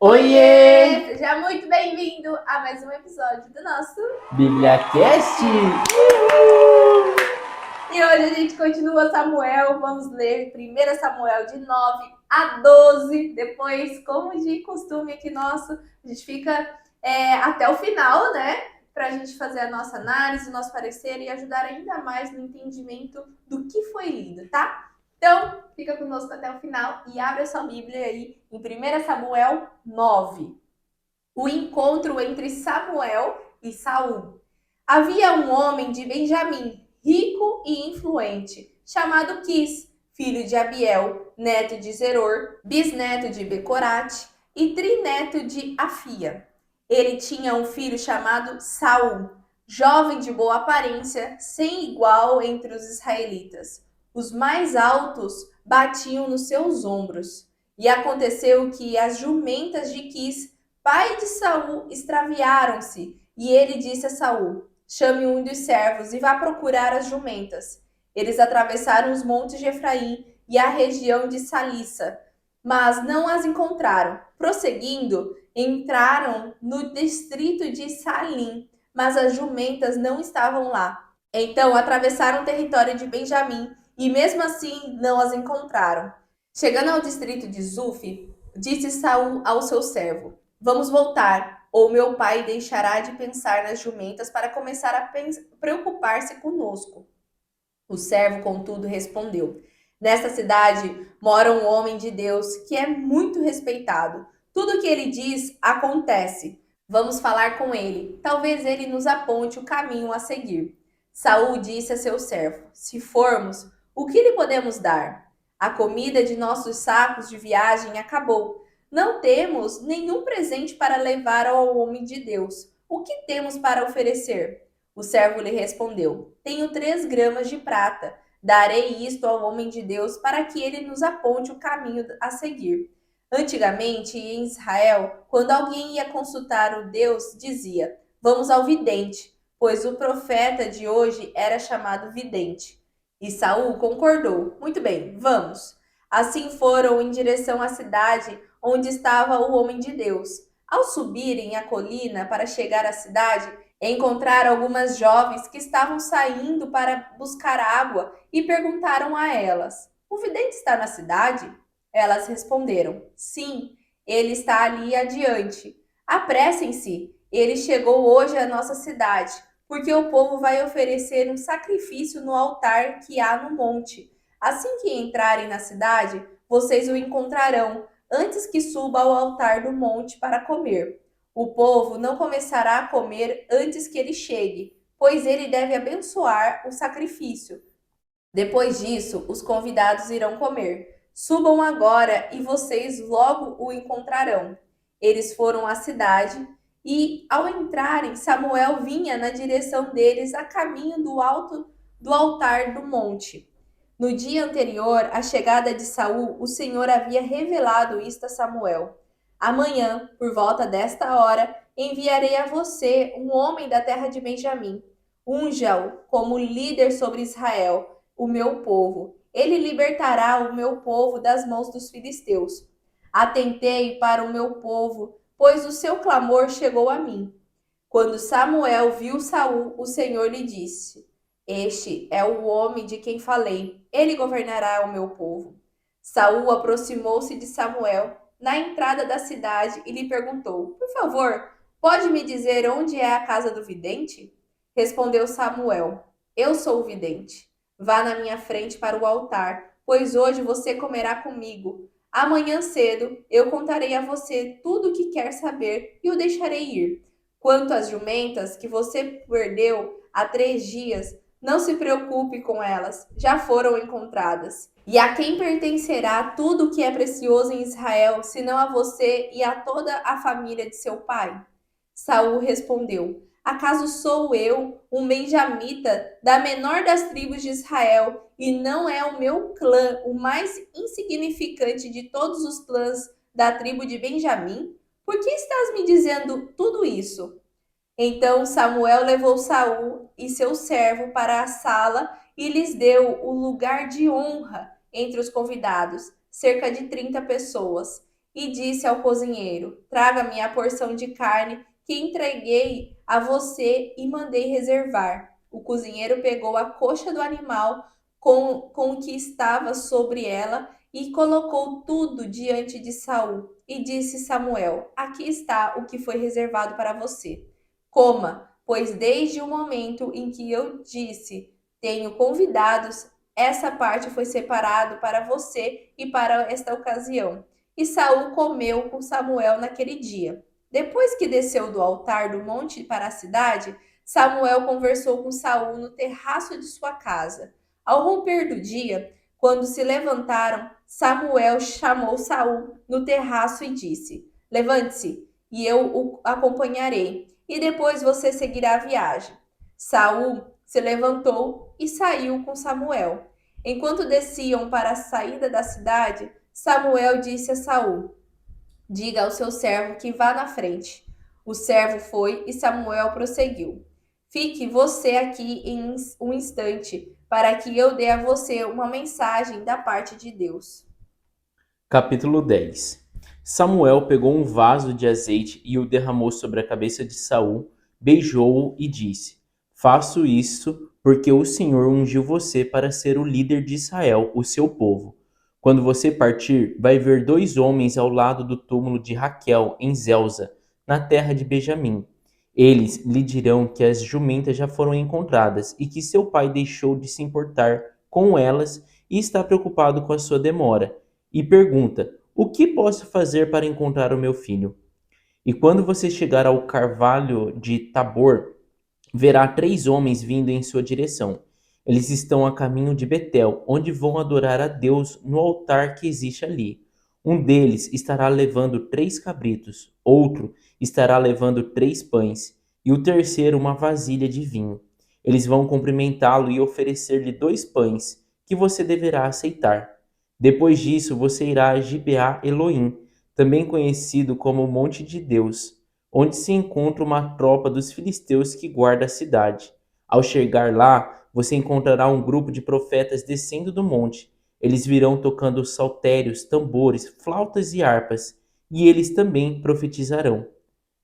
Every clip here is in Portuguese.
Oiê! Seja muito bem-vindo a mais um episódio do nosso BíbliaCast! E hoje a gente continua Samuel, vamos ler 1 Samuel de 9 a 12. Depois, como de costume aqui nosso, a gente fica até o final, né? Para a gente fazer a nossa análise, o nosso parecer e ajudar ainda mais no entendimento do que foi lido, tá? Então, fica conosco até o final e abre a sua Bíblia aí em 1 Samuel 9. O encontro entre Samuel e Saul. Havia um homem de Benjamim, rico e influente, chamado Quis, filho de Abiel, neto de Zeror, bisneto de Becorate e trineto de Afia. Ele tinha um filho chamado Saul, jovem de boa aparência, sem igual entre os israelitas. Os mais altos batiam nos seus ombros. E aconteceu que as jumentas de Quis, pai de Saul, extraviaram-se, e ele disse a Saul: chame um dos servos e vá procurar as jumentas. Eles atravessaram os montes de Efraim e a região de Salissa, mas não as encontraram. Prosseguindo, entraram no distrito de Salim, mas as jumentas não estavam lá. Então atravessaram o território de Benjamim e mesmo assim não as encontraram. Chegando ao distrito de Zuf, disse Saul ao seu servo: vamos voltar, ou meu pai deixará de pensar nas jumentas para começar a preocupar-se conosco. O servo, contudo, respondeu: nesta cidade mora um homem de Deus que é muito respeitado. Tudo o que ele diz acontece. Vamos falar com ele. Talvez ele nos aponte o caminho a seguir. Saul disse a seu servo: se formos, o que lhe podemos dar? A comida de nossos sacos de viagem acabou. Não temos nenhum presente para levar ao homem de Deus. O que temos para oferecer? O servo lhe respondeu: tenho 3 gramas de prata. Darei isto ao homem de Deus para que ele nos aponte o caminho a seguir. Antigamente, em Israel, quando alguém ia consultar o Deus, dizia: vamos ao vidente, pois o profeta de hoje era chamado vidente. E Saul concordou: muito bem, vamos. Assim foram em direção à cidade onde estava o homem de Deus. Ao subirem a colina para chegar à cidade, encontraram algumas jovens que estavam saindo para buscar água e perguntaram a elas: o vidente está na cidade? Elas responderam: sim, ele está ali adiante. Apressem-se, ele chegou hoje à nossa cidade, porque o povo vai oferecer um sacrifício no altar que há no monte. Assim que entrarem na cidade, vocês o encontrarão, antes que suba ao altar do monte para comer. O povo não começará a comer antes que ele chegue, pois ele deve abençoar o sacrifício. Depois disso, os convidados irão comer. Subam agora e vocês logo o encontrarão. Eles foram à cidade e, ao entrarem, Samuel vinha na direção deles a caminho do alto do altar do monte. No dia anterior à chegada de Saul, o Senhor havia revelado isto a Samuel. Amanhã, por volta desta hora, enviarei a você um homem da terra de Benjamim. Unja-o como líder sobre Israel, o meu povo. Ele libertará o meu povo das mãos dos filisteus. Atentei para o meu povo, pois o seu clamor chegou a mim. Quando Samuel viu Saul, o Senhor lhe disse: este é o homem de quem falei. Ele governará o meu povo. Saul aproximou-se de Samuel na entrada da cidade e lhe perguntou: por favor, pode me dizer onde é a casa do vidente? Respondeu Samuel: eu sou o vidente. Vá na minha frente para o altar, pois hoje você comerá comigo. Amanhã cedo eu contarei a você tudo o que quer saber e o deixarei ir. Quanto às jumentas que você perdeu há 3 dias, não se preocupe com elas, já foram encontradas. E a quem pertencerá tudo o que é precioso em Israel, senão a você e a toda a família de seu pai? Saul respondeu: acaso sou eu, um benjamita, da menor das tribos de Israel, e não é o meu clã o mais insignificante de todos os clãs da tribo de Benjamim? Por que estás me dizendo tudo isso? Então Samuel levou Saul e seu servo para a sala e lhes deu o lugar de honra entre os convidados, cerca de 30 pessoas. e disse ao cozinheiro: Traga-me a porção de carne que entreguei a você e mandei reservar. O cozinheiro pegou a coxa do animal com o que estava sobre ela e colocou tudo diante de Saul. E disse Samuel: Aqui está o que foi reservado para você. Coma, pois desde o momento em que eu disse: Tenho convidados, essa parte foi separado para você e para esta ocasião. E Saul comeu com Samuel naquele dia. Depois que desceu do altar do monte para a cidade, Samuel conversou com Saul no terraço de sua casa. Ao romper do dia, quando se levantaram, Samuel chamou Saul no terraço e disse: Levante-se, e eu o acompanharei, e depois você seguirá a viagem. Saul se levantou e saiu com Samuel. Enquanto desciam para a saída da cidade, Samuel disse a Saul: Diga ao seu servo que vá na frente. O servo foi e Samuel prosseguiu: Fique você aqui em um instante, para que eu dê a você uma mensagem da parte de Deus. Capítulo 10. Samuel pegou um vaso de azeite e o derramou sobre a cabeça de Saul, beijou-o e disse: Faço isso porque o Senhor ungiu você para ser o líder de Israel, o seu povo. Quando você partir, vai ver 2 homens ao lado do túmulo de Raquel em Zelza, na terra de Benjamim. Eles lhe dirão que as jumentas já foram encontradas e que seu pai deixou de se importar com elas e está preocupado com a sua demora e pergunta: O que posso fazer para encontrar o meu filho? E quando você chegar ao carvalho de Tabor, verá 3 homens vindo em sua direção. Eles estão a caminho de Betel, onde vão adorar a Deus no altar que existe ali. Um deles estará levando 3 cabritos, outro estará levando 3 pães, e o terceiro uma vasilha de vinho. Eles vão cumprimentá-lo e oferecer-lhe 2 pães, que você deverá aceitar. Depois disso, você irá a Gibeá Elohim, também conhecido como Monte de Deus, onde se encontra uma tropa dos filisteus que guarda a cidade. Ao chegar lá, você encontrará um grupo de profetas descendo do monte. Eles virão tocando saltérios, tambores, flautas e harpas, e eles também profetizarão.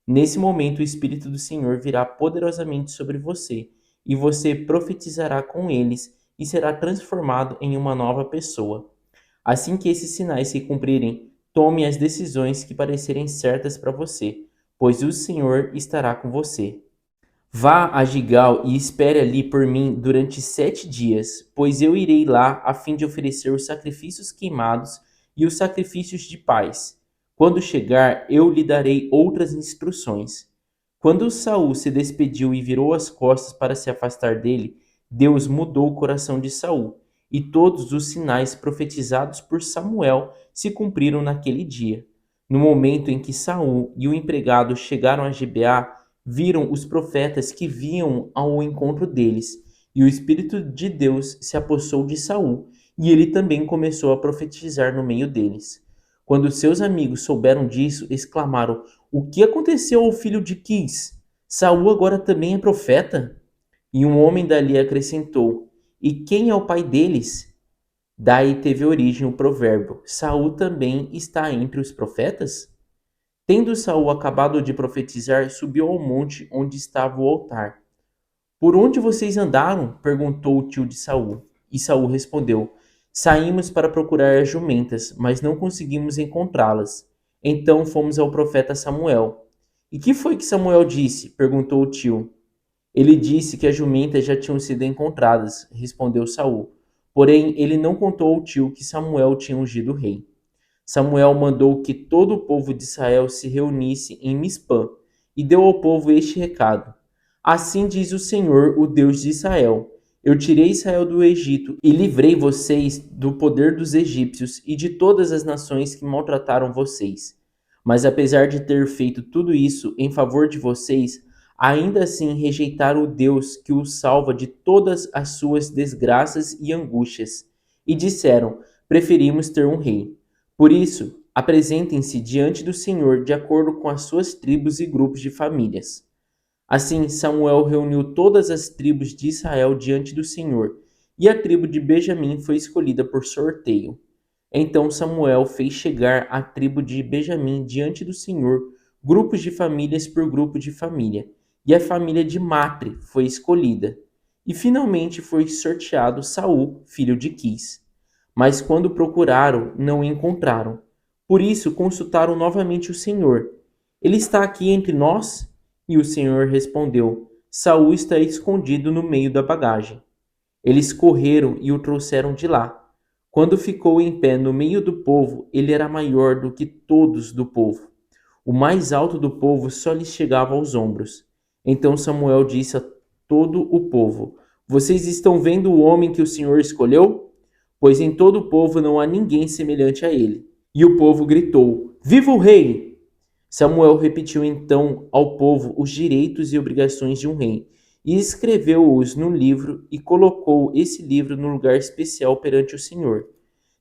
Nesse momento, o Espírito do Senhor virá poderosamente sobre você, e você profetizará com eles e será transformado em uma nova pessoa. Assim que esses sinais se cumprirem, tome as decisões que parecerem certas para você, pois o Senhor estará com você. Vá a Gigal e espere ali por mim durante 7 dias, pois eu irei lá a fim de oferecer os sacrifícios queimados e os sacrifícios de paz. Quando chegar, eu lhe darei outras instruções. Quando Saul se despediu e virou as costas para se afastar dele, Deus mudou o coração de Saul, e todos os sinais profetizados por Samuel se cumpriram naquele dia. No momento em que Saul e o empregado chegaram a Gibeá, viram os profetas que vinham ao encontro deles, e o Espírito de Deus se apossou de Saul, e ele também começou a profetizar no meio deles. Quando seus amigos souberam disso, exclamaram: O que aconteceu ao filho de Quis? Saul agora também é profeta? E um homem dali acrescentou: E quem é o pai deles? Daí teve origem o provérbio: Saul também está entre os profetas? Tendo Saul acabado de profetizar, subiu ao monte onde estava o altar. Por onde vocês andaram? Perguntou o tio de Saul. E Saul respondeu: Saímos para procurar as jumentas, mas não conseguimos encontrá-las. Então fomos ao profeta Samuel. E que foi que Samuel disse? Perguntou o tio. Ele disse que as jumentas já tinham sido encontradas, respondeu Saul. Porém, ele não contou ao tio que Samuel tinha ungido rei. Samuel mandou que todo o povo de Israel se reunisse em Mispã e deu ao povo este recado: Assim diz o Senhor, o Deus de Israel: Eu tirei Israel do Egito e livrei vocês do poder dos egípcios e de todas as nações que maltrataram vocês. Mas apesar de ter feito tudo isso em favor de vocês, ainda assim rejeitaram o Deus que os salva de todas as suas desgraças e angústias, e disseram: Preferimos ter um rei. Por isso, apresentem-se diante do Senhor de acordo com as suas tribos e grupos de famílias. Assim, Samuel reuniu todas as tribos de Israel diante do Senhor, e a tribo de Benjamim foi escolhida por sorteio. Então Samuel fez chegar a tribo de Benjamim diante do Senhor, grupos de famílias por grupo de família, e a família de Matre foi escolhida. E finalmente foi sorteado Saul, filho de Quis. Mas quando procuraram, não o encontraram. Por isso consultaram novamente o Senhor. Ele está aqui entre nós? E o Senhor respondeu: Saul está escondido no meio da bagagem. Eles correram e o trouxeram de lá. Quando ficou em pé no meio do povo, ele era maior do que todos do povo. O mais alto do povo só lhe chegava aos ombros. Então Samuel disse a todo o povo: Vocês estão vendo o homem que o Senhor escolheu? Pois em todo o povo não há ninguém semelhante a ele. E o povo gritou: Viva o rei! Samuel repetiu então ao povo os direitos e obrigações de um rei, e escreveu-os no livro e colocou esse livro no lugar especial perante o Senhor.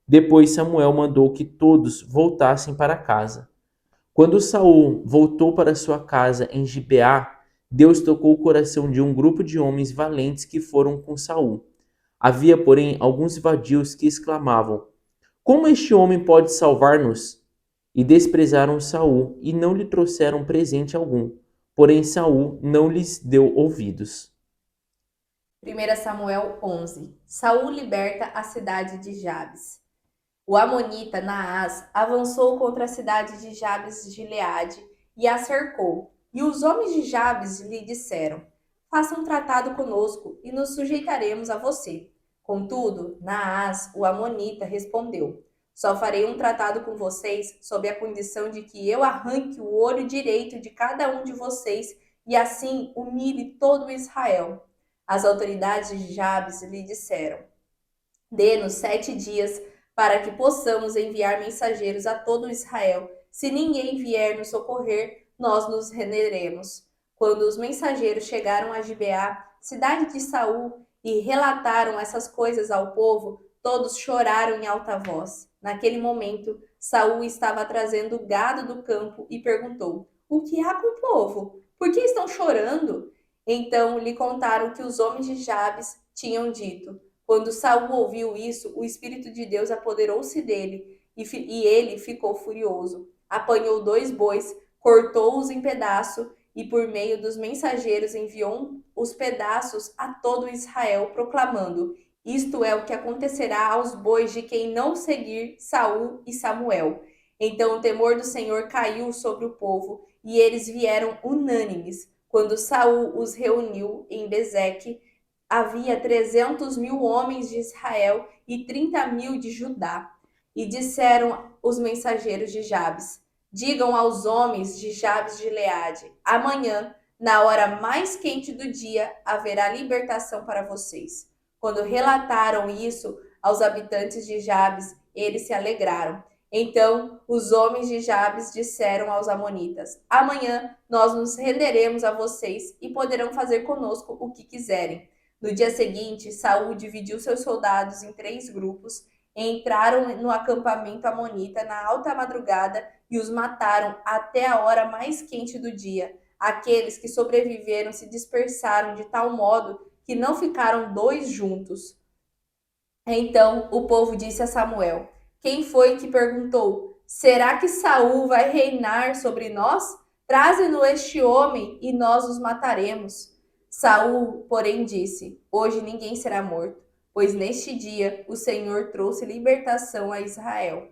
Depois Samuel mandou que todos voltassem para casa. Quando Saul voltou para sua casa em Gibeá, Deus tocou o coração de um grupo de homens valentes que foram com Saul. Havia, porém, alguns vadios que exclamavam: Como este homem pode salvar-nos? E desprezaram Saul e não lhe trouxeram presente algum. Porém Saul não lhes deu ouvidos. 1 Samuel 11. Saul liberta a cidade de Jabes. O amonita Naás avançou contra a cidade de Jabes de Gileade e a cercou. E os homens de Jabes lhe disseram: Faça um tratado conosco e nos sujeitaremos a você. Contudo, Naás, o amonita, respondeu: Só farei um tratado com vocês sob a condição de que eu arranque o olho direito de cada um de vocês e assim humilhe todo Israel. As autoridades de Jabes lhe disseram: Dê-nos 7 dias para que possamos enviar mensageiros a todo Israel. Se ninguém vier nos socorrer, nós nos renderemos. Quando os mensageiros chegaram a Gibeá, cidade de Saul, e relataram essas coisas ao povo, todos choraram em alta voz. Naquele momento, Saul estava trazendo gado do campo e perguntou: O que há com o povo? Por que estão chorando? Então lhe contaram que os homens de Jabes tinham dito. Quando Saul ouviu isso, o Espírito de Deus apoderou-se dele e ele ficou furioso. Apanhou 2 bois, cortou-os em pedaço e, por meio dos mensageiros, enviou os pedaços a todo Israel, proclamando: Isto é o que acontecerá aos bois de quem não seguir Saul e Samuel. Então o temor do Senhor caiu sobre o povo e eles vieram unânimes. Quando Saul os reuniu em Bezeque, havia 300.000 homens de Israel e 30.000 de Judá. E disseram os mensageiros de Jabes: Digam aos homens de Jabes de Gileade: Amanhã, na hora mais quente do dia, haverá libertação para vocês. Quando relataram isso aos habitantes de Jabes, eles se alegraram. Então os homens de Jabes disseram aos amonitas: Amanhã nós nos renderemos a vocês e poderão fazer conosco o que quiserem. No dia seguinte, Saul dividiu seus soldados em 3 grupos, entraram no acampamento amonita na alta madrugada e os mataram até a hora mais quente do dia. Aqueles que sobreviveram se dispersaram de tal modo que não ficaram 2 juntos. Então o povo disse a Samuel: Quem foi que perguntou: Será que Saul vai reinar sobre nós? Traze-nos este homem e nós os mataremos. Saul, porém, disse: Hoje ninguém será morto, pois neste dia o Senhor trouxe libertação a Israel.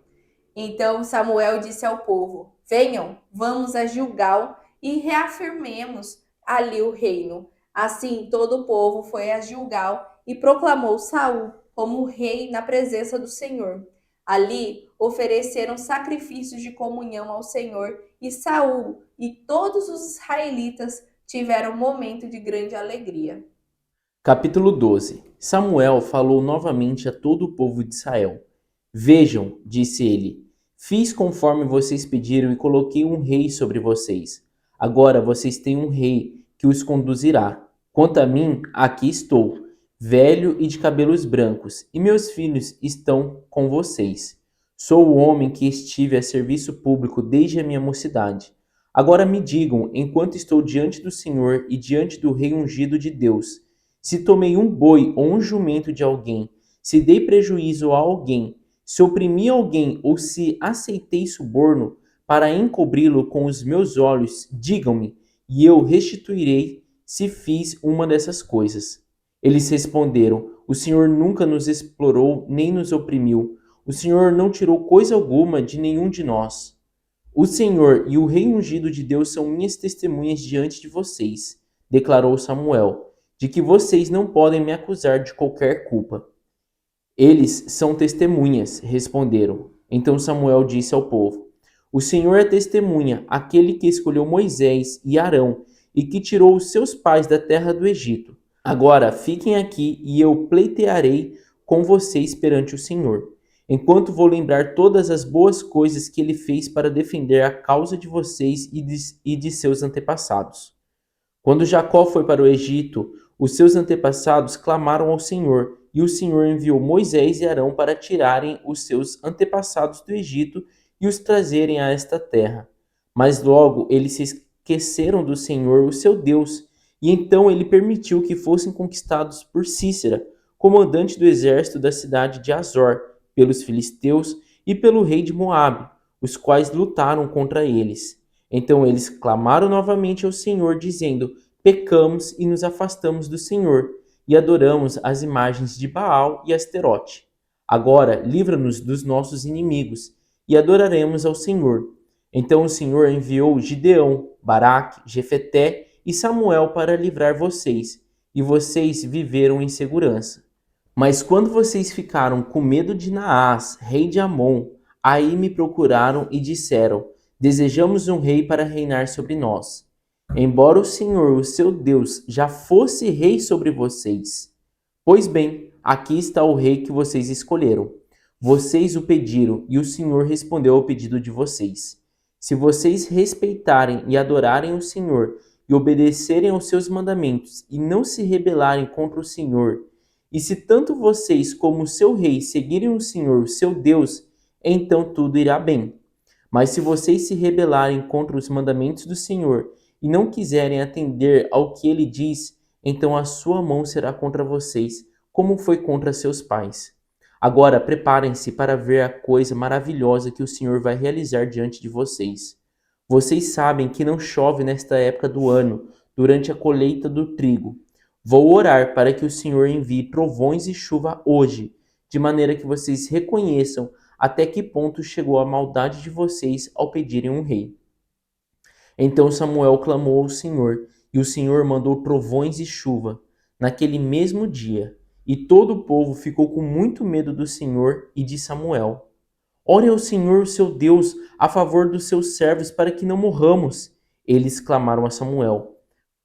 Então Samuel disse ao povo: Venham, vamos a Gilgal e reafirmemos ali o reino. Assim todo o povo foi a Gilgal e proclamou Saul como rei na presença do Senhor. Ali ofereceram sacrifícios de comunhão ao Senhor, e Saul e todos os israelitas tiveram um momento de grande alegria. Capítulo 12. Samuel falou novamente a todo o povo de Israel. Vejam, disse ele, fiz conforme vocês pediram e coloquei um rei sobre vocês. Agora vocês têm um rei que os conduzirá. Quanto a mim, aqui estou, velho e de cabelos brancos, e meus filhos estão com vocês. Sou o homem que estive a serviço público desde a minha mocidade. Agora me digam, enquanto estou diante do Senhor e diante do rei ungido de Deus, se tomei um boi ou um jumento de alguém, se dei prejuízo a alguém, Se oprimi alguém ou se aceitei suborno para encobri-lo com os meus olhos, digam-me, e eu restituirei se fiz uma dessas coisas. Eles responderam: O Senhor nunca nos explorou nem nos oprimiu. O Senhor não tirou coisa alguma de nenhum de nós. O Senhor e o Rei ungido de Deus são minhas testemunhas diante de vocês, declarou Samuel, de que vocês não podem me acusar de qualquer culpa. Eles são testemunhas, responderam. Então Samuel disse ao povo: O Senhor é testemunha, aquele que escolheu Moisés e Arão e que tirou os seus pais da terra do Egito. Agora fiquem aqui e eu pleitearei com vocês perante o Senhor, enquanto vou lembrar todas as boas coisas que ele fez para defender a causa de vocês e de seus antepassados. Quando Jacó foi para o Egito, os seus antepassados clamaram ao Senhor, e o Senhor enviou Moisés e Arão para tirarem os seus antepassados do Egito e os trazerem a esta terra. Mas logo eles se esqueceram do Senhor, o seu Deus, e então ele permitiu que fossem conquistados por Cícera, comandante do exército da cidade de Azor, pelos filisteus e pelo rei de Moabe, os quais lutaram contra eles. Então eles clamaram novamente ao Senhor, dizendo: Pecamos e nos afastamos do Senhor, e adoramos as imagens de Baal e Asterote. Agora livra-nos dos nossos inimigos, e adoraremos ao Senhor. Então o Senhor enviou Gideão, Baraque, Jefeté e Samuel para livrar vocês, e vocês viveram em segurança. Mas quando vocês ficaram com medo de Naás, rei de Amon, aí me procuraram e disseram: Desejamos um rei para reinar sobre nós. Embora o Senhor, o seu Deus, já fosse rei sobre vocês. Pois bem, aqui está o rei que vocês escolheram. Vocês o pediram e o Senhor respondeu ao pedido de vocês. Se vocês respeitarem e adorarem o Senhor e obedecerem aos seus mandamentos e não se rebelarem contra o Senhor, e se tanto vocês como o seu rei seguirem o Senhor, o seu Deus, então tudo irá bem. Mas se vocês se rebelarem contra os mandamentos do Senhor e não quiserem atender ao que ele diz, então a sua mão será contra vocês, como foi contra seus pais. Agora preparem-se para ver a coisa maravilhosa que o Senhor vai realizar diante de vocês. Vocês sabem que não chove nesta época do ano, durante a colheita do trigo. Vou orar para que o Senhor envie trovões e chuva hoje, de maneira que vocês reconheçam até que ponto chegou a maldade de vocês ao pedirem um rei. Então Samuel clamou ao Senhor, e o Senhor mandou trovões e chuva naquele mesmo dia, e todo o povo ficou com muito medo do Senhor e de Samuel. Ore ao Senhor, seu Deus, a favor dos seus servos, para que não morramos. Eles clamaram a Samuel.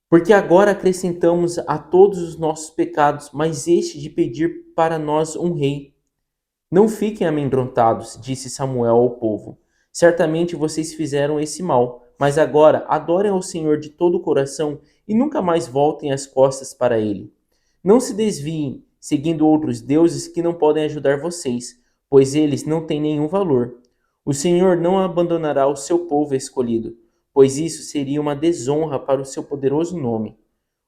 Porque agora acrescentamos a todos os nossos pecados, mas este de pedir para nós um rei. Não fiquem amedrontados, disse Samuel ao povo. Certamente vocês fizeram esse mal, mas agora adorem ao Senhor de todo o coração e nunca mais voltem as costas para ele. Não se desviem, seguindo outros deuses que não podem ajudar vocês, pois eles não têm nenhum valor. O Senhor não abandonará o seu povo escolhido, pois isso seria uma desonra para o seu poderoso nome.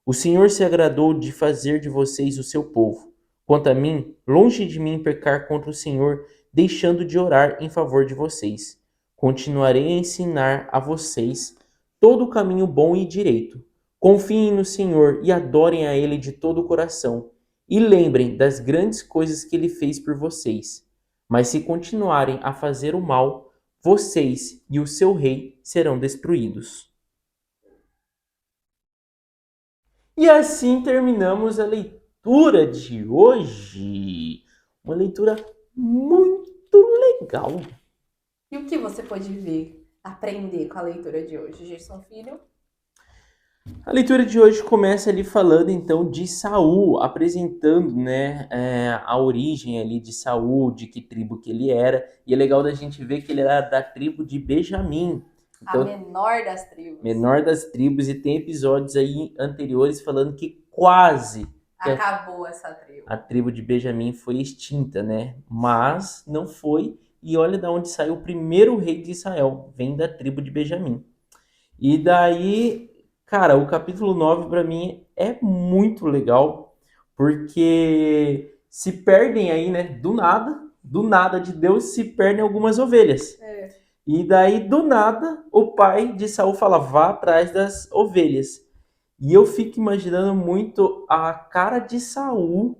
O Senhor se agradou de fazer de vocês o seu povo. Quanto a mim, longe de mim pecar contra o Senhor, deixando de orar em favor de vocês. Continuarei a ensinar a vocês todo o caminho bom e direito. Confiem no Senhor e adorem a Ele de todo o coração. E lembrem das grandes coisas que Ele fez por vocês. Mas se continuarem a fazer o mal, vocês e o seu rei serão destruídos. E assim terminamos a leitura de hoje. Uma leitura muito legal. E o que você pôde ver, aprender com a leitura de hoje, Gerson Filho? A leitura de hoje começa ali falando então de Saul, apresentando, né, a origem ali de Saul, de que tribo que ele era. E é legal da gente ver que ele era da tribo de Benjamim. Então, a menor das tribos. Menor das tribos, e tem episódios aí anteriores falando que quase acabou essa tribo. A tribo de Benjamim foi extinta, né? Mas não foi. E olha de onde saiu o primeiro rei de Israel. Vem da tribo de Benjamim. E daí, cara, o capítulo 9 para mim é muito legal, porque se perdem aí, né? Do nada, do nada de Deus se perdem algumas ovelhas. É. E daí, do nada, o pai de Saul fala: vá atrás das ovelhas. E eu fico imaginando muito a cara de Saul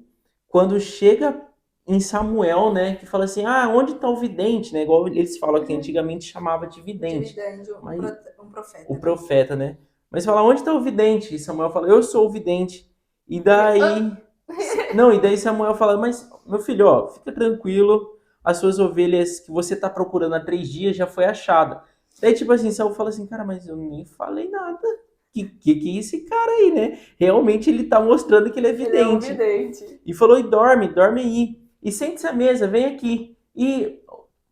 quando chega em Samuel, né? Que fala assim: ah, onde está o vidente, né? Igual eles falam que antigamente chamava de vidente. Dividende, Mas um o profeta, né? profeta, né? Mas fala: onde está o vidente? E Samuel fala: eu sou o vidente. E Ah, daí. Não, e daí Samuel fala: mas, meu filho, ó, fica tranquilo, as suas ovelhas que você tá procurando há 3 dias já foi achada. Daí, tipo assim, Saul fala assim: cara, mas eu nem falei nada. Que é esse cara aí, né? Realmente ele tá mostrando que ele é ele é um vidente. vidente. E falou: e dorme, dorme aí. E sente-se à mesa, vem aqui. E,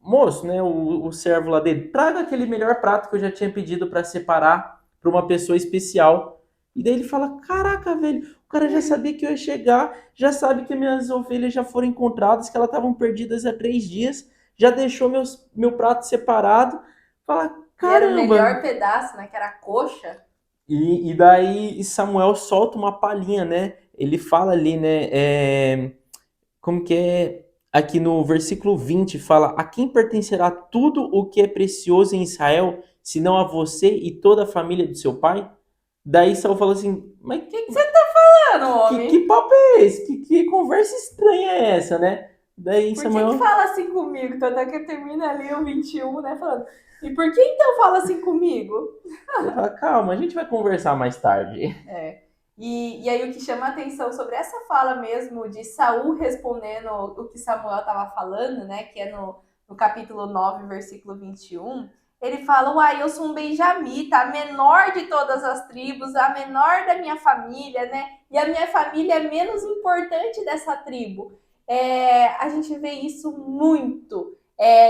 moço, né, o servo lá dele, traga aquele melhor prato que eu já tinha pedido para separar para uma pessoa especial. E daí ele fala: caraca, velho, o cara já sabia que eu ia chegar, já sabe que minhas ovelhas já foram encontradas, que elas estavam perdidas há 3 dias, já deixou meu prato separado. Fala: E era o melhor caramba. pedaço, né? Que era a coxa. E daí Samuel solta uma palhinha, né? Ele fala ali, né? Como que é? Aqui no versículo 20 fala: a quem pertencerá tudo o que é precioso em Israel, senão a você e toda a família do seu pai? Daí Saul fala assim: mas O que, que você tá falando, que homem? papo é esse? Que conversa estranha é essa, né? Daí Por que que Samuel fala assim comigo? Tanto é que termina ali o 21, né? Falando. E por que então fala assim comigo? fala: calma, a gente vai conversar mais tarde. É. E aí o que chama a atenção sobre essa fala mesmo de Saul respondendo o que Samuel estava falando, né? Que é no capítulo 9, versículo 21, ele fala: uai, eu sou um benjamita, a menor de todas as tribos, a menor da minha família, né? E a minha família é menos importante dessa tribo. A gente vê isso muito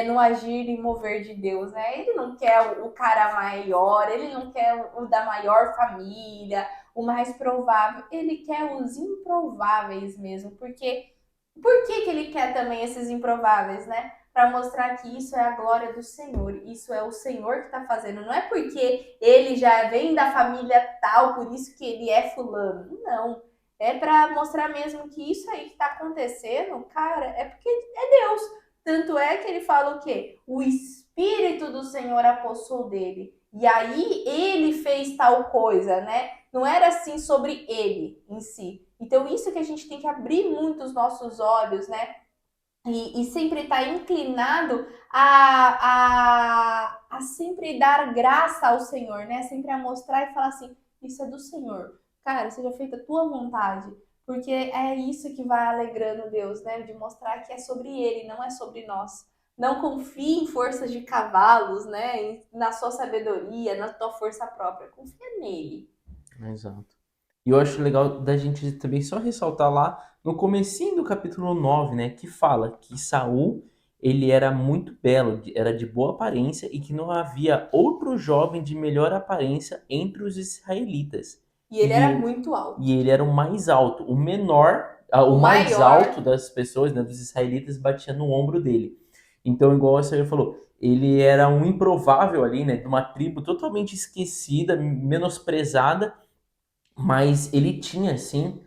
no agir e mover de Deus, né? Ele não quer o cara maior, ele não quer o da maior família, o mais provável, ele quer os improváveis mesmo, porque por que ele quer também esses improváveis, né? Para mostrar que isso é a glória do Senhor, isso é o Senhor que está fazendo, não é porque ele já vem da família tal, por isso que ele é fulano, não. É para mostrar mesmo que isso aí que está acontecendo, cara, é porque é Deus. Tanto é que ele fala o quê? O Espírito do Senhor apossou dele. E aí ele fez tal coisa, né? Não era assim sobre ele em si. Então, isso que a gente tem que abrir muito os nossos olhos, né? E sempre estar inclinado a sempre dar graça ao Senhor, né? Sempre a mostrar e falar assim: isso é do Senhor. Cara, seja feita a tua vontade. Porque é isso que vai alegrando Deus, né? De mostrar que é sobre Ele, não é sobre nós. Não confie em forças de cavalos, né? Na sua sabedoria, na tua força própria. Confia nele. Exato. E eu acho legal da gente também só ressaltar lá no comecinho do capítulo 9, né, que fala que Saul, ele era muito belo, era de boa aparência e que não havia outro jovem de melhor aparência entre os israelitas. E ele era E, muito e alto. ele era o mais alto, o menor, O o mais maior. alto das pessoas, né, dos israelitas, batia no ombro dele. Então, igual a senhora falou, ele era um improvável ali, né, de uma tribo totalmente esquecida, menosprezada, mas ele tinha, assim,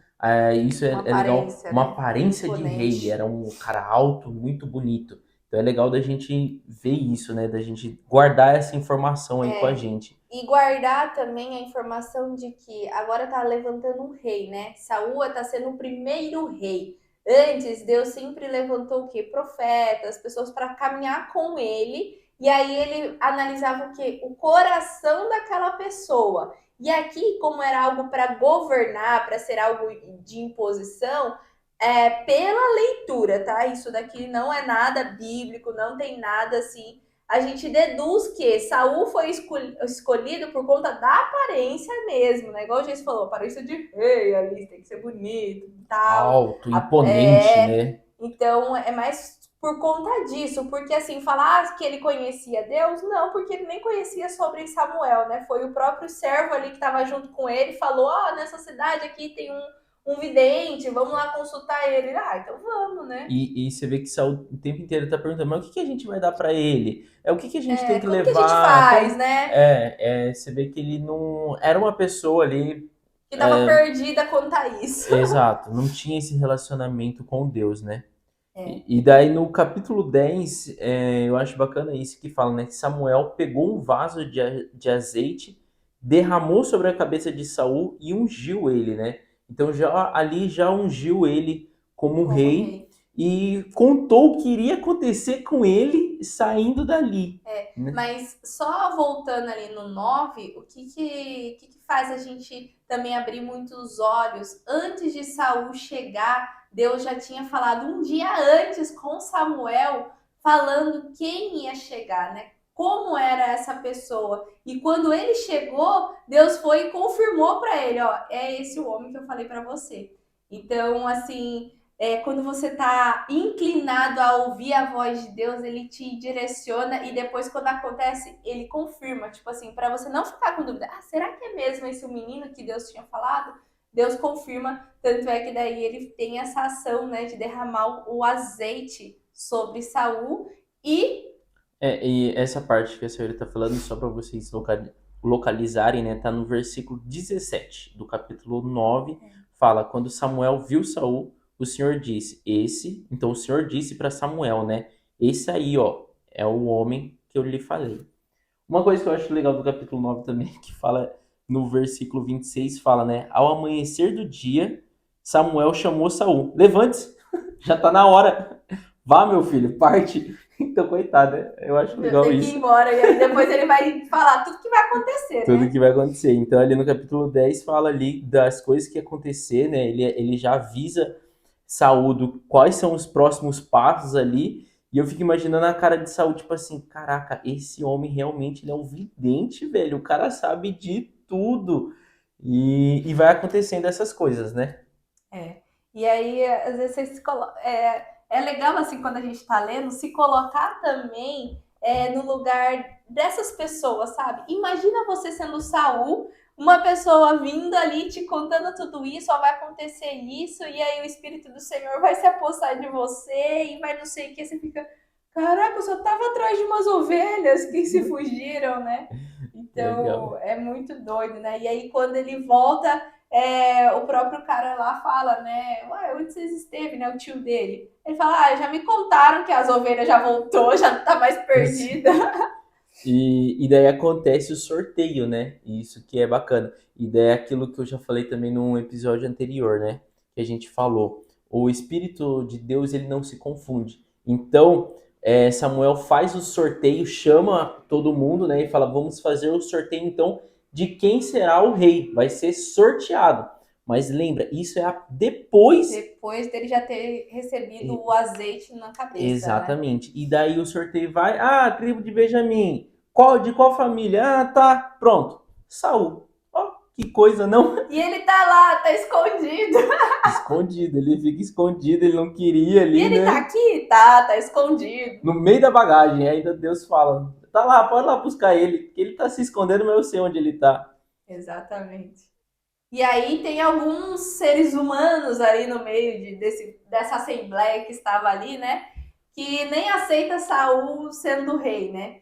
isso Uma é legal, aparência, uma né? aparência de rei. Ele Imponente. era um cara alto, muito bonito. Então é legal da gente ver isso, né? Da gente guardar essa informação aí com a É. gente. E guardar também a informação de que agora tá levantando um rei, né? Saúl tá sendo o primeiro rei. Antes, Deus sempre levantou o quê? Profetas, pessoas para caminhar com ele. E aí ele analisava o quê? O coração daquela pessoa. E aqui, como era algo para governar, para ser algo de imposição, pela leitura, tá? Isso daqui não é nada bíblico, não tem nada assim. A gente deduz que Saul foi escolhido por conta da aparência mesmo, né? Igual o Jesus falou, aparência de rei ali, tem que ser bonito e tal. Alto, imponente, né? Então é mais por conta disso, porque assim, falar que ele conhecia Deus, não, porque ele nem conhecia sobre Samuel, né? Foi o próprio servo ali que estava junto com ele, falou: ó, nessa cidade aqui tem um vidente, vamos lá consultar ele. Ah, então vamos, né? E você vê que Saul o tempo inteiro tá perguntando, mas o que que a gente vai dar pra ele? O que que a gente tem que Como que a gente levar? faz, Como... né? Você vê que ele não... Era uma pessoa ali, Que tava perdida quanto a isso. exato, não tinha esse relacionamento com Deus, né? É. E daí no capítulo 10, eu acho bacana isso que fala, né? Que Samuel pegou um vaso de azeite, derramou sobre a cabeça de Saul e ungiu ele, né? Então já ungiu ele como Como rei rei. e contou o que iria acontecer com ele saindo dali, né? Mas só voltando ali no 9, o que faz a gente também abrir muitos olhos? Antes de Saul chegar, Deus já tinha falado um dia antes com Samuel, falando quem ia chegar, né? Como era essa pessoa. E quando ele chegou, Deus foi e confirmou para ele, ó, é esse o homem que eu falei para você. Então, assim, quando você está inclinado a ouvir a voz de Deus, ele te direciona e depois, quando acontece, ele confirma. Tipo assim, para você não ficar com dúvida: ah, será que é mesmo esse o menino que Deus tinha falado? Deus confirma, tanto é que daí ele tem essa ação, né, de derramar o azeite sobre Saul e E essa parte que a senhora está falando, só para vocês localizarem, né? Tá no versículo 17 do capítulo 9. Fala, quando Samuel viu Saul, o Senhor disse, então o Senhor disse para Samuel, né? Esse aí, ó, é o homem que eu lhe falei. Uma coisa que eu acho legal do capítulo 9 também, que fala no versículo 26, fala, né? Ao amanhecer do dia, Samuel chamou Saul. Levante-se, já tá na hora. Vá, meu filho, parte. Então, coitado, né? Eu acho legal tem que ir isso. embora. E aí depois ele vai falar tudo que vai acontecer, Tudo né? que vai acontecer. Então, ali no capítulo 10 fala ali das coisas que ia acontecer, né? Ele já avisa Saul do quais são os próximos passos ali. E eu fico imaginando a cara de Saul, tipo assim, caraca, esse homem realmente ele é um vidente, velho. O cara sabe de tudo. E vai acontecendo essas coisas, né? É. E aí, às vezes, você se é legal, assim, quando a gente está lendo, se colocar também no lugar dessas pessoas, sabe? Imagina você sendo Saul, uma pessoa vindo ali te contando tudo isso, ó, vai acontecer isso, e aí o Espírito do Senhor vai se apossar de você e vai não sei o que, você fica, caraca, eu só tava atrás de umas ovelhas que se fugiram, né? Então, Legal. é muito doido, né? E aí, quando ele volta, o próprio cara lá fala, né? Ué, onde vocês esteve, né? O tio dele. Ele fala, já me contaram que as ovelhas já voltou, já não tá mais perdida. E daí acontece o sorteio, né? Isso que é bacana. E daí é aquilo que eu já falei também num episódio anterior, né? Que a gente falou. O Espírito de Deus, ele não se confunde. Então, Samuel faz o sorteio, chama todo mundo, né? E fala, vamos fazer o sorteio, então, de quem será o rei. Vai ser sorteado. Mas lembra, isso é depois. Depois dele já ter recebido o azeite na cabeça, né? Exatamente. E daí o sorteio vai, tribo de Benjamim. De qual família? Ah, tá, pronto. Saul. Ó, que coisa, não? E ele tá lá, tá escondido. Escondido, ele fica escondido, ele não queria E ali, ele tá né? aqui? Tá escondido. No meio da bagagem, ainda Deus fala, tá lá, pode lá buscar ele, que ele tá se escondendo, mas eu sei onde ele tá. Exatamente. E aí tem alguns seres humanos ali no meio dessa assembleia que estava ali, né? Que nem aceita Saul sendo rei, né?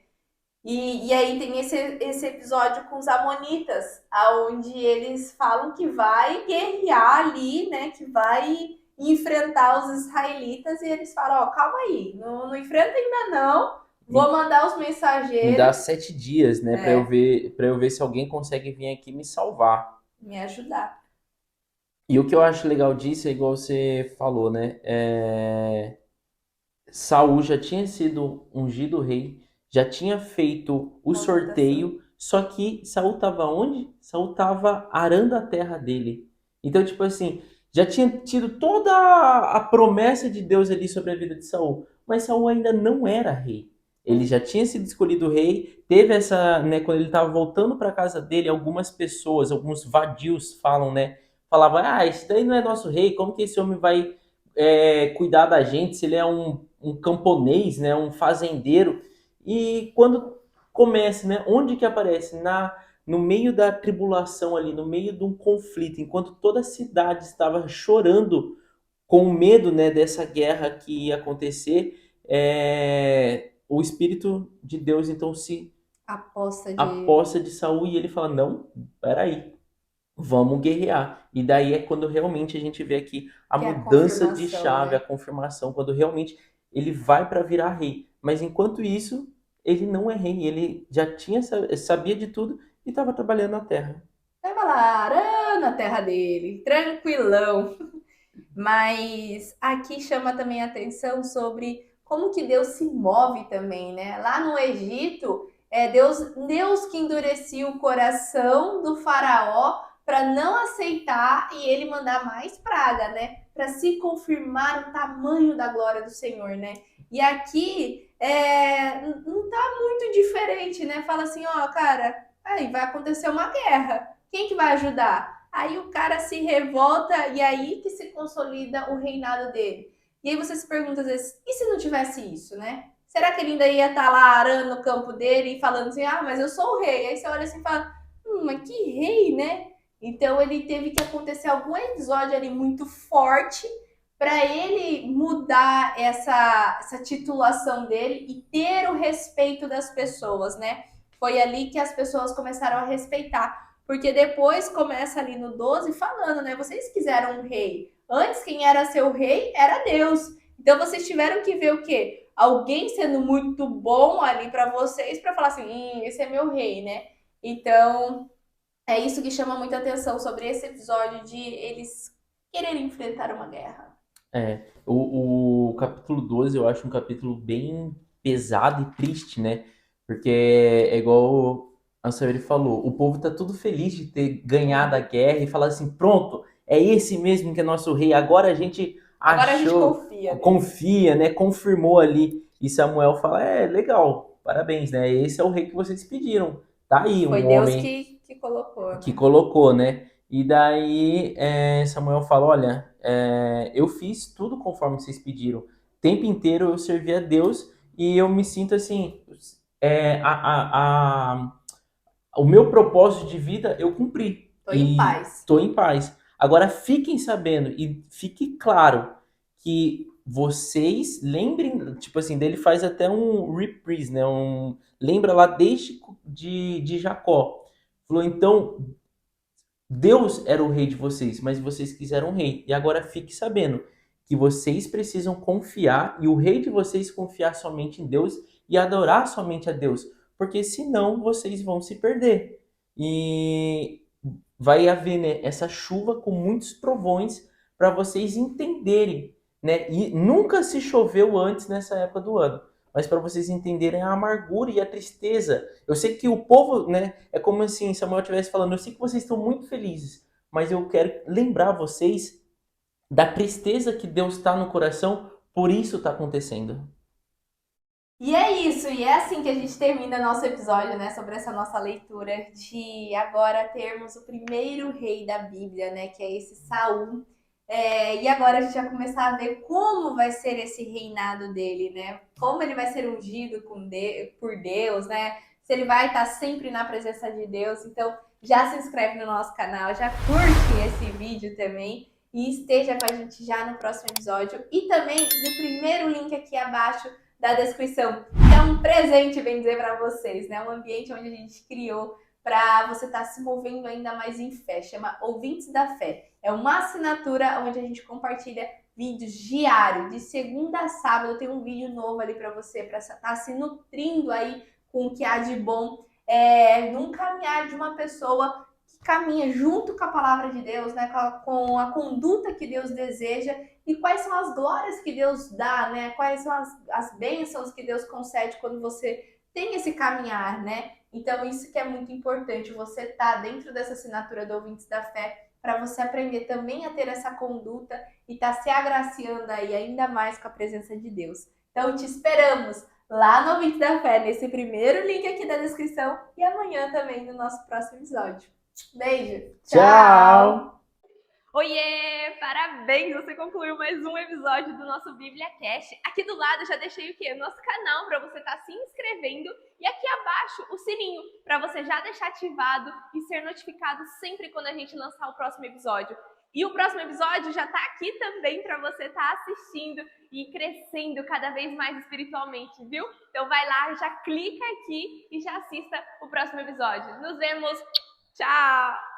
E aí tem esse episódio com os amonitas, aonde eles falam que vai guerrear ali, né? Que vai enfrentar os israelitas e eles falam, ó, calma aí, não enfrenta ainda não, vou mandar os Me dá mensageiros 7 dias, né, para eu ver se alguém consegue vir aqui me salvar. me ajudar. E o que eu acho legal disso é igual você falou, né? Saul já tinha sido ungido rei, já tinha feito o Uma votação. sorteio, só que Saul estava onde? Saul estava arando a terra dele. Então, tipo assim, já tinha tido toda a promessa de Deus ali sobre a vida de Saul, mas Saul ainda não era rei. Ele já tinha sido escolhido rei, teve essa, né, quando ele estava voltando para casa dele, algumas pessoas, alguns vadios falam, né, falavam, esse daí não é nosso rei, como que esse homem vai cuidar da gente, se ele é um camponês, né, um fazendeiro. E quando começa, né, onde que aparece? No meio da tribulação ali, no meio de um conflito, enquanto toda a cidade estava chorando com medo, né, dessa guerra que ia acontecer, o Espírito de Deus então se Aposta de. aposta de Saul e ele fala, não, peraí, vamos guerrear. E daí é quando realmente a gente vê aqui a Que é a mudança de confirmação, chave, a né? confirmação, quando realmente ele vai para virar rei. Mas enquanto isso, ele não é rei, ele já tinha sabia de tudo e estava trabalhando na terra. Tava lá arando a terra dele, tranquilão. Mas aqui chama também a atenção sobre como que Deus se move também, né? Lá no Egito, é Deus que endurecia o coração do faraó para não aceitar e ele mandar mais praga, né? Para se confirmar o tamanho da glória do Senhor, né? E aqui não tá muito diferente, né? Fala assim, ó, cara, aí vai acontecer uma guerra. Quem que vai ajudar? Aí o cara se revolta e aí que se consolida o reinado dele. E aí você se pergunta às vezes, e se não tivesse isso, né? Será que ele ainda ia estar lá arando o campo dele e falando assim, ah, mas eu sou o rei. Aí você olha assim e fala, mas que rei, né? Então ele teve que acontecer algum episódio ali muito forte para ele mudar essa titulação dele e ter o respeito das pessoas, né? Foi ali que as pessoas começaram a respeitar. Porque depois começa ali no 12 falando, né? Vocês quiseram um rei. Antes, quem era seu rei era Deus. Então vocês tiveram que ver o quê? Alguém sendo muito bom ali para vocês para falar assim, esse é meu rei, né? Então é isso que chama muita atenção sobre esse episódio de eles quererem enfrentar uma guerra. O capítulo 12 eu acho um capítulo bem pesado e triste, né? Porque é igual a Saori falou, o povo tá tudo feliz de ter ganhado a guerra e falar assim, pronto, é esse mesmo que é nosso rei, agora a gente Agora a gente achou, confia nele. confia, né? Confirmou ali. E Samuel fala, legal, parabéns, né? Esse é o rei que vocês pediram. Tá aí, Foi um Deus homem que colocou, que né? colocou, né? E daí Samuel fala, olha, eu fiz tudo conforme vocês pediram. O tempo inteiro eu servi a Deus e eu me sinto assim, é, a, a, a- o meu propósito de vida eu cumpri Tô em e paz. estou em paz. Agora fiquem sabendo e fique claro que vocês lembrem, tipo assim, dele faz até um reprise, né? Lembra lá desde de Jacó. Falou, então Deus era o rei de vocês, mas vocês quiseram um rei. E agora fique sabendo que vocês precisam confiar e o rei de vocês confiar somente em Deus e adorar somente a Deus, porque senão vocês vão se perder. E vai haver, né, essa chuva com muitos trovões para vocês entenderem, né? E nunca se choveu antes nessa época do ano. Mas para vocês entenderem a amargura e a tristeza. Eu sei que o povo, né, é como assim Samuel estivesse falando, eu sei que vocês estão muito felizes, mas eu quero lembrar vocês da tristeza que Deus está no coração, por isso está acontecendo. E é isso, e é assim que a gente termina nosso episódio, né, sobre essa nossa leitura de agora termos o primeiro rei da Bíblia, né, que é esse Saul. E agora a gente vai começar a ver como vai ser esse reinado dele, né? Como ele vai ser ungido por Deus, né? Se ele vai estar sempre na presença de Deus. Então, já se inscreve no nosso canal, já curte esse vídeo também e esteja com a gente já no próximo episódio. E também no primeiro link aqui abaixo da descrição, que é um presente, bem dizer, para vocês, né? Um ambiente onde a gente criou para você estar se movendo ainda mais em fé. Chama Ouvintes da Fé. É uma assinatura onde a gente compartilha vídeos diários, de segunda a sábado. Tem um vídeo novo ali para você, para estar se nutrindo aí com o que há de bom num caminhar de uma pessoa que caminha junto com a palavra de Deus, né? Com a conduta que Deus deseja e quais são as glórias que Deus dá, né? Quais são as bênçãos que Deus concede quando você tem esse caminhar, né? Então, isso que é muito importante, você tá dentro dessa assinatura do Ouvintes da Fé, para você aprender também a ter essa conduta e tá se agraciando aí ainda mais com a presença de Deus. Então, te esperamos lá no Ouvintes da Fé, nesse primeiro link aqui da descrição e amanhã também no nosso próximo episódio. Beijo! Tchau! Tchau! Oiê! Parabéns! Você concluiu mais um episódio do nosso Bíblia Cast. Aqui do lado eu já deixei o quê? O nosso canal para você estar se inscrevendo e aqui abaixo o sininho para você já deixar ativado e ser notificado sempre quando a gente lançar o próximo episódio. E o próximo episódio já está aqui também para você estar assistindo e crescendo cada vez mais espiritualmente, viu? Então vai lá, já clica aqui e já assista o próximo episódio. Nos vemos! Tchau!